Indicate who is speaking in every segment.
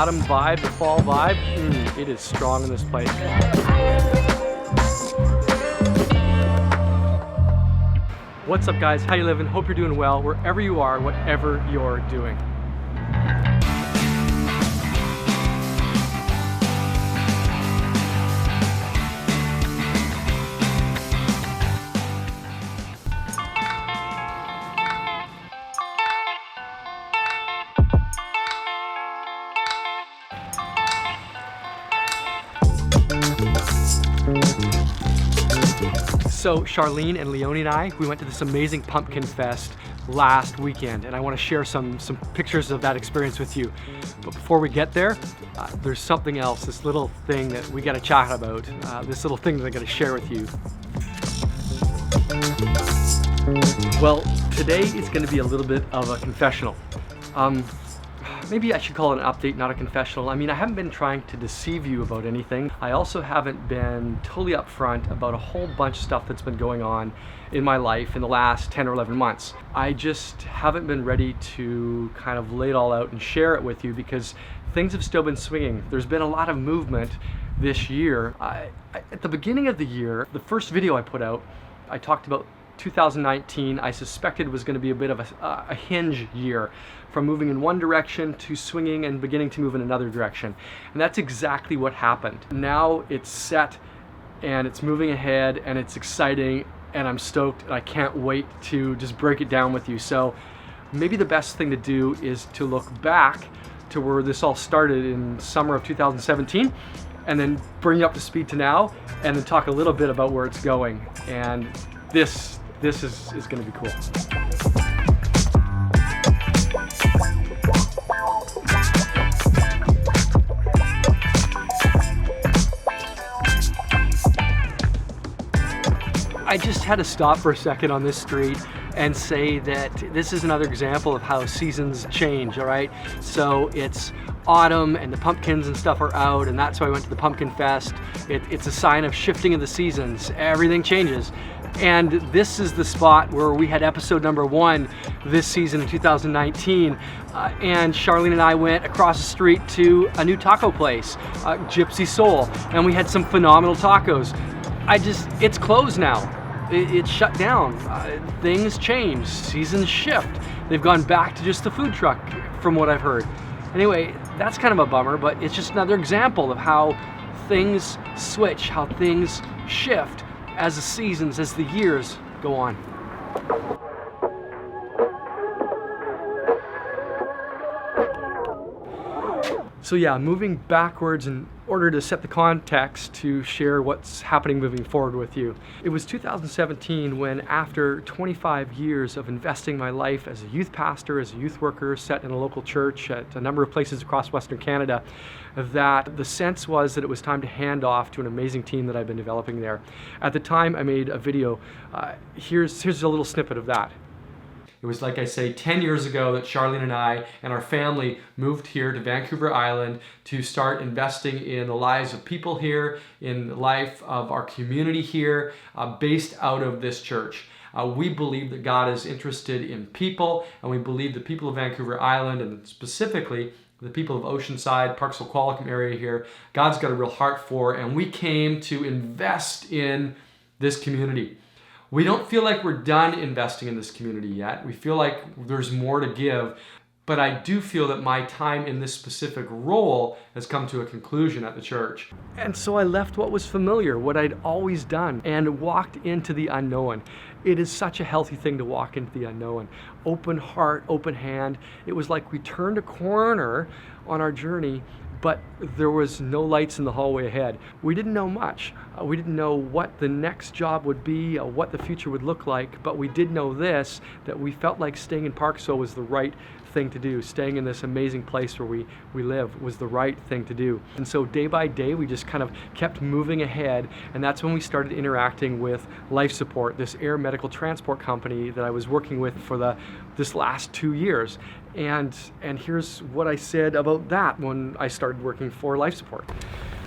Speaker 1: autumn vibe, the fall vibe, it is strong in this place. What's up guys, how you living? Hope you're doing well, wherever you are, whatever you're doing. So Charlene and Leonie and I, we went to this amazing Pumpkinfest last weekend, and I want to share some pictures of that experience with you. But before we get there, there's something else, this little thing that we got to chat about, this little thing that I got to share with you. Well, today is going to be a little bit of a confessional. Maybe I should call it an update, not a confessional. I mean, I haven't been trying to deceive you about anything. I also haven't been totally upfront about a whole bunch of stuff that's been going on in my life in the last 10 or 11 months. I just haven't been ready to kind of lay it all out and share it with you because things have still been swinging. There's been a lot of movement this year. At the beginning of the year, the first video I put out, I talked about 2019, I suspected was going to be a bit of a hinge year, from moving in one direction to swinging and beginning to move in another direction. And that's exactly what happened. Now it's set and it's moving ahead and it's exciting and I'm stoked and I can't wait to just break it down with you. So maybe the best thing to do is to look back to where this all started in summer of 2017 and then bring you up to speed to now and then talk a little bit about where it's going. And this is going to be cool. I just had to stop for a second on this street and say that this is another example of how seasons change, all right? So it's autumn and the pumpkins and stuff are out, and that's why I went to the Pumpkinfest. It's a sign of shifting of the seasons. Everything changes. And this is the spot where we had episode number 1 this season in 2019. And Charlene and I went across the street to a new taco place, Gypsy Soul, and we had some phenomenal tacos. It's closed now. It's shut down. Things change, seasons shift. They've gone back to just the food truck from what I've heard. Anyway, that's kind of a bummer, but it's just another example of how things switch, how things shift as the seasons, as the years go on. So yeah, moving backwards in order to set the context to share what's happening moving forward with you. It was 2017 when, after 25 years of investing my life as a youth pastor, as a youth worker, set in a local church at a number of places across Western Canada, that the sense was that it was time to hand off to an amazing team that I've been developing there. At the time, I made a video. Here's a little snippet of that. It was, like I say, 10 years ago that Charlene and I and our family moved here to Vancouver Island to start investing in the lives of people here, in the life of our community here, based out of this church. We believe that God is interested in people, and we believe the people of Vancouver Island, and specifically the people of Oceanside, Parksville-Qualicum area here, God's got a real heart for, and we came to invest in this community. We don't feel like we're done investing in this community yet. We feel like there's more to give, but I do feel that my time in this specific role has come to a conclusion at the church. And so I left what was familiar, what I'd always done, and walked into the unknown. It is such a healthy thing to walk into the unknown. Open heart, open hand. It was like we turned a corner on our journey, but there was no lights in the hallway ahead. We didn't know much. We didn't know what the next job would be, what the future would look like, but we did know this, that we felt like staying in Parksville was the right thing to do. Staying in this amazing place where we live was the right thing to do. And so day by day, we just kind of kept moving ahead, and that's when we started interacting with Life Support, this air medical transport company that I was working with for this last 2 years. And here's what I said about that when I started working for Life Support.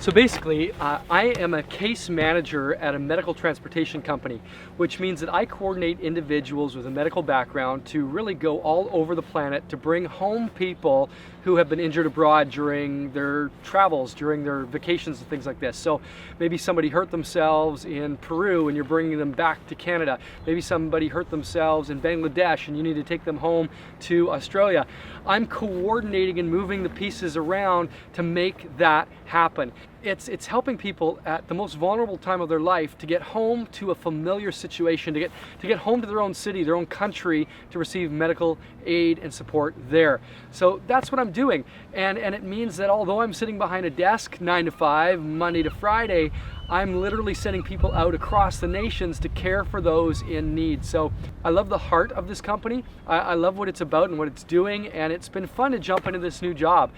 Speaker 1: So basically, I am a case manager at a medical transportation company, which means that I coordinate individuals with a medical background to really go all over the planet to bring home people who have been injured abroad during their travels, during their vacations and things like this. So maybe somebody hurt themselves in Peru and you're bringing them back to Canada. Maybe somebody hurt themselves in Bangladesh and you need to take them home to Australia. I'm coordinating and moving the pieces around to make that happen. It's helping people at the most vulnerable time of their life to get home to a familiar situation, to get home to their own city, their own country, to receive medical aid and support there. So that's what I'm doing. And it means that although I'm sitting behind a desk 9 to 5, Monday to Friday, I'm literally sending people out across the nations to care for those in need. So I love the heart of this company. I love what it's about and what it's doing, and it's been fun to jump into this new job.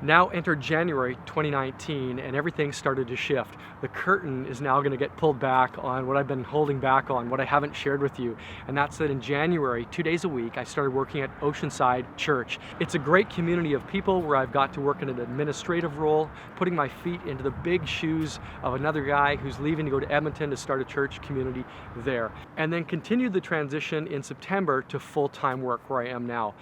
Speaker 1: Now enter January 2019 and everything started to shift. The curtain is now going to get pulled back on what I've been holding back on, what I haven't shared with you. And that's that in January, 2 days a week, I started working at Oceanside Church. It's a great community of people where I've got to work in an administrative role, putting my feet into the big shoes of another guy who's leaving to go to Edmonton to start a church community there. And then continued the transition in September to full-time work where I am now.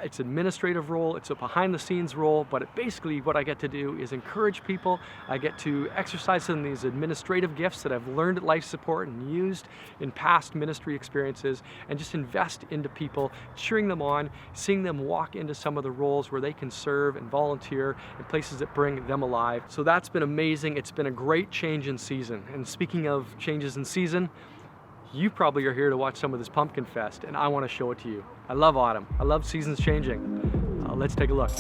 Speaker 1: It's an administrative role, it's a behind-the-scenes role, but basically what I get to do is encourage people. I get to exercise some of these administrative gifts that I've learned at Life Support and used in past ministry experiences, and just invest into people, cheering them on, seeing them walk into some of the roles where they can serve and volunteer in places that bring them alive. So that's been amazing. It's been a great change in season. And speaking of changes in season, you probably are here to watch some of this Pumpkinfest, and I want to show it to you. I love autumn. I love seasons changing. Let's take a look.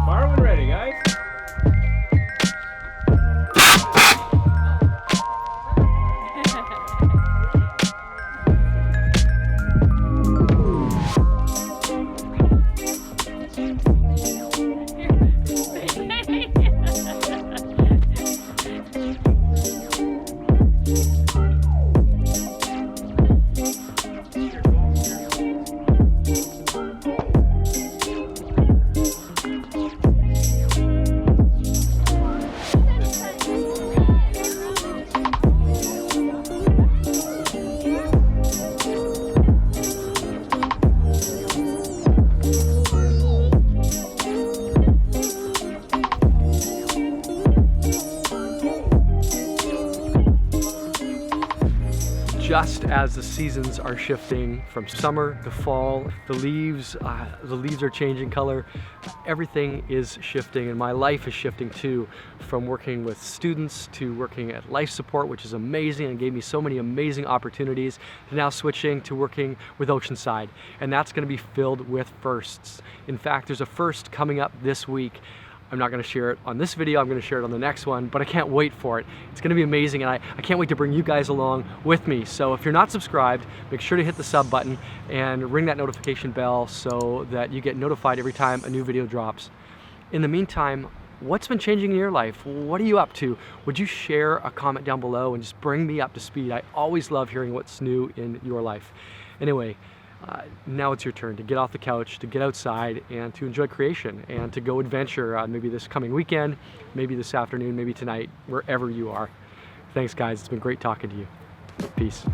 Speaker 2: Far when ready, guys.
Speaker 1: Just as the seasons are shifting from summer to fall, the leaves are changing color. Everything is shifting, and my life is shifting too, from working with students to working at Life Support, which is amazing and gave me so many amazing opportunities, to now switching to working with Oceanside. And that's going to be filled with firsts. In fact, there's a first coming up this week. I'm not going to share it on this video, I'm going to share it on the next one, but I can't wait for it. It's going to be amazing, and I can't wait to bring you guys along with me. So if you're not subscribed, make sure to hit the sub button and ring that notification bell so that you get notified every time a new video drops. In the meantime, what's been changing in your life? What are you up to? Would you share a comment down below and just bring me up to speed? I always love hearing what's new in your life. Anyway, now it's your turn to get off the couch, to get outside, and to enjoy creation, and to go adventure maybe this coming weekend, maybe this afternoon, maybe tonight, wherever you are. Thanks guys, it's been great talking to you. Peace.